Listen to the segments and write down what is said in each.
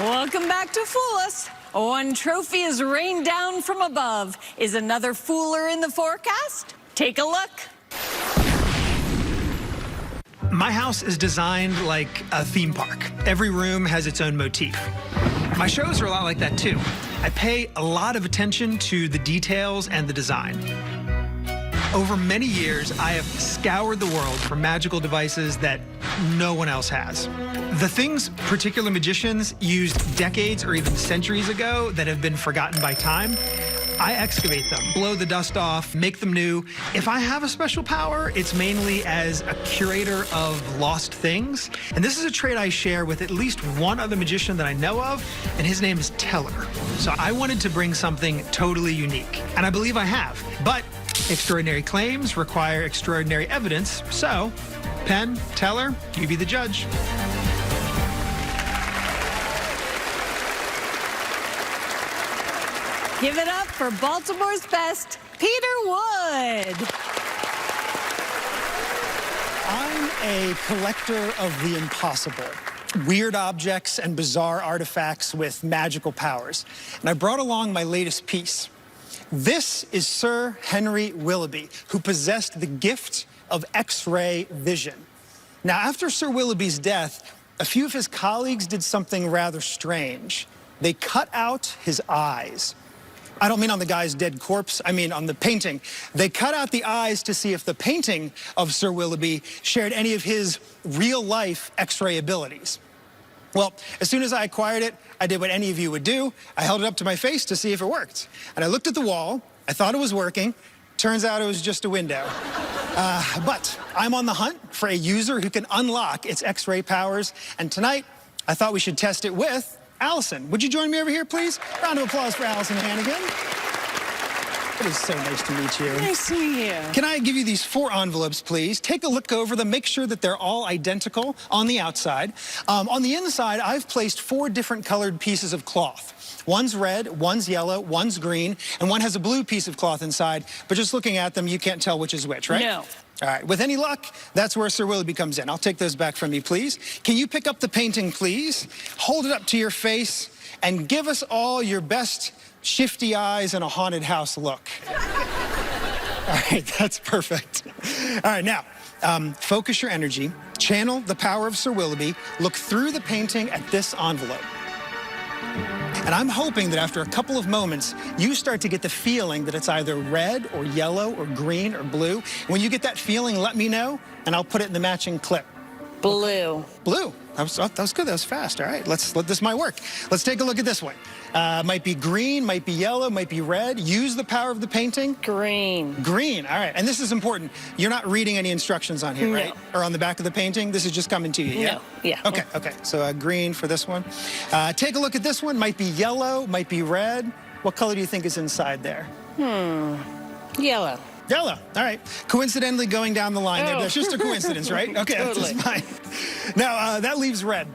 Welcome back to Fool Us. One trophy is rained down from above. Is another fooler in the forecast? Take a look. My house is designed like a theme park. Every room has its own motif. My shows are a lot like that too. I pay a lot of attention to the details and the design. Over many years, I have scoured the world for magical devices that no one else has. The things particular magicians used decades or even centuries ago that have been forgotten by time, I excavate them, blow the dust off, make them new. If I have a special power, it's mainly as a curator of lost things. And this is a trait I share with at least one other magician that I know of, and his name is Teller. So I wanted to bring something totally unique, and I believe I have. But extraordinary claims require extraordinary evidence. So, Penn, Teller, you be the judge. Give it up for Baltimore's best, Peter Wood. I'm a collector of the impossible. Weird objects and bizarre artifacts with magical powers. And I brought along my latest piece. This is Sir Henry Willoughby, who possessed the gift of X-ray vision. Now, after Sir Willoughby's death, a few of his colleagues did something rather strange. They cut out his eyes. I don't mean on the guy's dead corpse, I mean on the painting. They cut out the eyes to see if the painting of Sir Willoughby shared any of his real-life X-ray abilities. Well, as soon as I acquired it, I did what any of you would do. I held it up to my face to see if it worked. And I looked at the wall, I thought it was working. Turns out it was just a window. But I'm on the hunt for a user who can unlock its X-ray powers. And tonight, I thought we should test it with Allison. Would you join me over here, please? Round of applause for Allison Hannigan. It is so nice to meet you. Nice to meet you. Can I give you these 4 envelopes, please? Take a look over them. Make sure that they're all identical on the outside. On the inside, I've placed 4 different colored pieces of cloth. One's red, one's yellow, one's green, and one has a blue piece of cloth inside. But just looking at them, you can't tell which is which, right? No. All right, with any luck, that's where Sir Willoughby comes in. I'll take those back from you, please. Can you pick up the painting, please? Hold it up to your face and give us all your best shifty eyes and a haunted house look. All right, that's perfect. All right, now, focus your energy, channel the power of Sir Willoughby, look through the painting at this envelope. And I'm hoping that after a couple of moments, you start to get the feeling that it's either red or yellow or green or blue. When you get that feeling, let me know, and I'll put it in the matching clip. Blue. Blue. That was good. That was fast. All right, this might work. Let's take a look at this one. Might be green, might be yellow, might be red. Use the power of the painting. Green. Green. All right, and this is important. You're not reading any instructions on here, right? Or on the back of the painting. This is just coming to you. Yeah. No. Yeah. Okay. Okay. So green for this one. Take a look at this one. Might be yellow, might be red. What color do you think is inside there? Yellow. Yellow. All right. Coincidentally going down the line there. That's just a coincidence, right? Okay, Totally. that's fine. Now, that leaves red.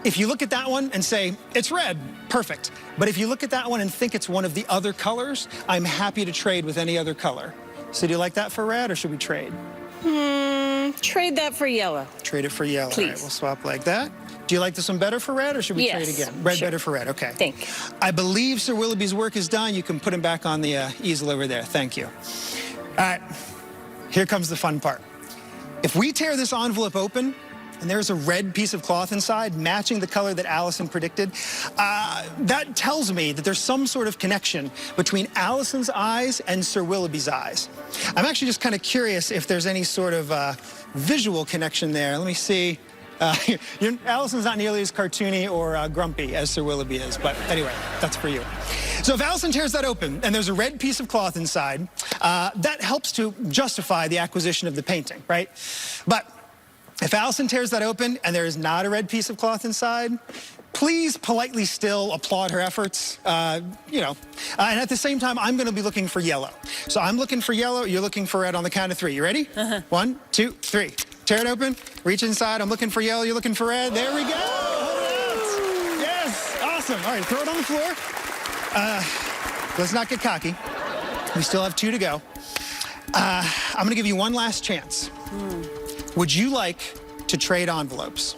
If you look at that one and say, it's red, perfect. But if you look at that one and think it's one of the other colors, I'm happy to trade with any other color. So do you like that for red, or should we trade? Trade that for yellow. Trade it for yellow. Please. All right, we'll swap like that. Do you like this one better for red, or should we trade again? Red better for red, okay. Thank you. I believe Sir Willoughby's work is done. You can put him back on the easel over there. Thank you. All right, here comes the fun part. If we tear this envelope open, and there's a red piece of cloth inside, matching the color that Allison predicted, that tells me that there's some sort of connection between Allison's eyes and Sir Willoughby's eyes. I'm actually just kind of curious if there's any sort of visual connection there. Let me see. Allison's not nearly as cartoony or grumpy as Sir Willoughby is, but anyway, that's for you. So if Allison tears that open and there's a red piece of cloth inside, that helps to justify the acquisition of the painting, right? But if Allison tears that open and there is not a red piece of cloth inside, please politely still applaud her efforts, and at the same time, I'm going to be looking for yellow. So I'm looking for yellow, you're looking for red on the count of 3. You ready? 1, 2, 3. Tear it open, reach inside, I'm looking for yellow, you're looking for red. There we go! Yes, awesome. All right, throw it on the floor. Let's not get cocky. We still have 2 to go. I'm going to give you one last chance. Would you like to trade envelopes?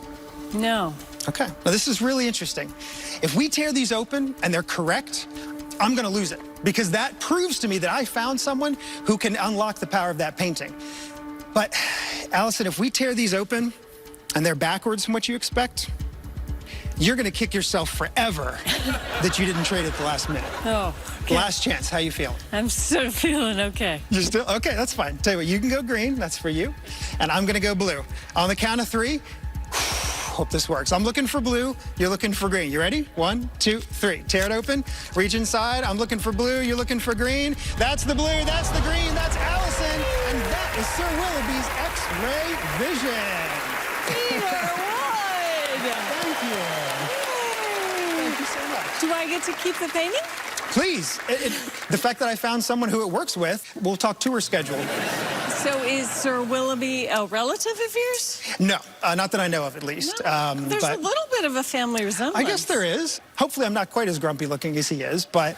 No. Okay, now this is really interesting. If we tear these open and they're correct, I'm gonna lose it, because that proves to me that I found someone who can unlock the power of that painting. But Allison, if we tear these open and they're backwards from what you expect, you're gonna kick yourself forever that you didn't trade at the last minute. Oh, okay. Last chance, how you feel? I'm still feeling okay. You're still, okay, that's fine. Tell you what, you can go green, that's for you. And I'm gonna go blue. On the count of 3, hope this works. I'm looking for blue, you're looking for green. You ready? 1, 2, 3. Tear it open, reach inside. I'm looking for blue, you're looking for green. That's the blue, that's the green, that's Allison. And that is Sir Willoughby's X-ray vision. Peter won! Thank you. Thank you so much. Do I get to keep the painting? Please. The fact that I found someone who it works with, we'll talk tour schedule. So is Sir Willoughby a relative of yours? No, not that I know of, at least. No. There's a little bit of a family resemblance. I guess there is. Hopefully I'm not quite as grumpy looking as he is, but...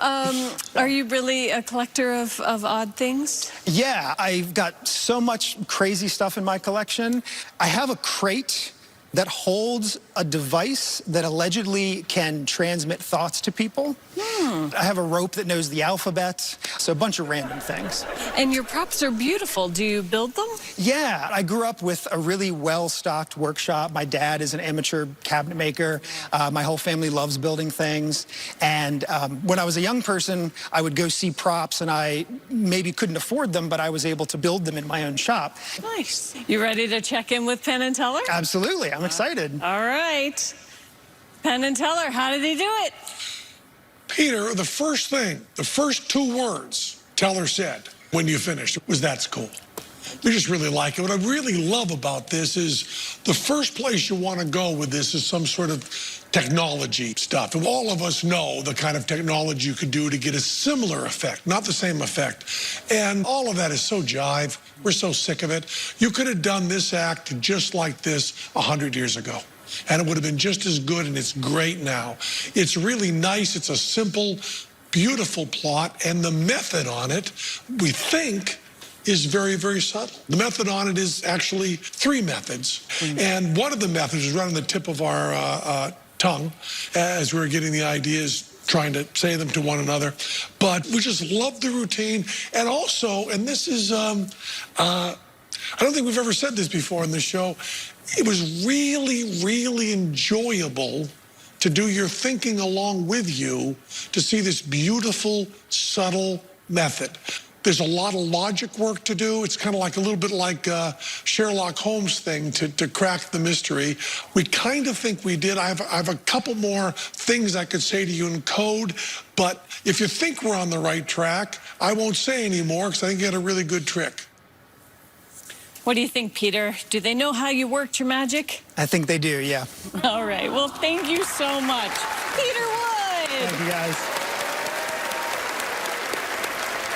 Are you really a collector of odd things? Yeah, I've got so much crazy stuff in my collection. I have a crate that holds a device that allegedly can transmit thoughts to people. I have a rope that knows the alphabet, so a bunch of random things. And your props are beautiful. Do you build them? Yeah, I grew up with a really well-stocked workshop. My dad is an amateur cabinet maker. My whole family loves building things. And when I was a young person, I would go see props, and I maybe couldn't afford them, but I was able to build them in my own shop. Nice. You ready to check in with Penn and Teller? Absolutely, I'm excited. All right. Penn and Teller, how did he do it? Peter, the first 2 words Teller said when you finished was, "That's cool." We just really like it. What I really love about this is the first place you want to go with this is some sort of technology stuff. And all of us know the kind of technology you could do to get a similar effect, not the same effect. And all of that is so jive. We're so sick of it. You could have done this act just like this 100 years ago, and it would have been just as good, and it's great now. It's really nice. It's a simple, beautiful plot, and the method on it, we think, is very, very subtle. The method on it is actually 3 methods. And one of the methods is right on the tip of our tongue as we were getting the ideas, trying to say them to one another. But we just love the routine. And also, and this is, I don't think we've ever said this before in the show, it was really, really enjoyable to do your thinking along with you to see this beautiful, subtle method. There's a lot of logic work to do. It's kind of like a little bit like Sherlock Holmes thing to crack the mystery. We kind of think we did. I have a couple more things I could say to you in code, but if you think we're on the right track, I won't say any more because I think you had a really good trick. What do you think, Peter? Do they know how you worked your magic? I think they do, yeah. All right. Well, thank you so much. Peter Wood! Thank you, guys.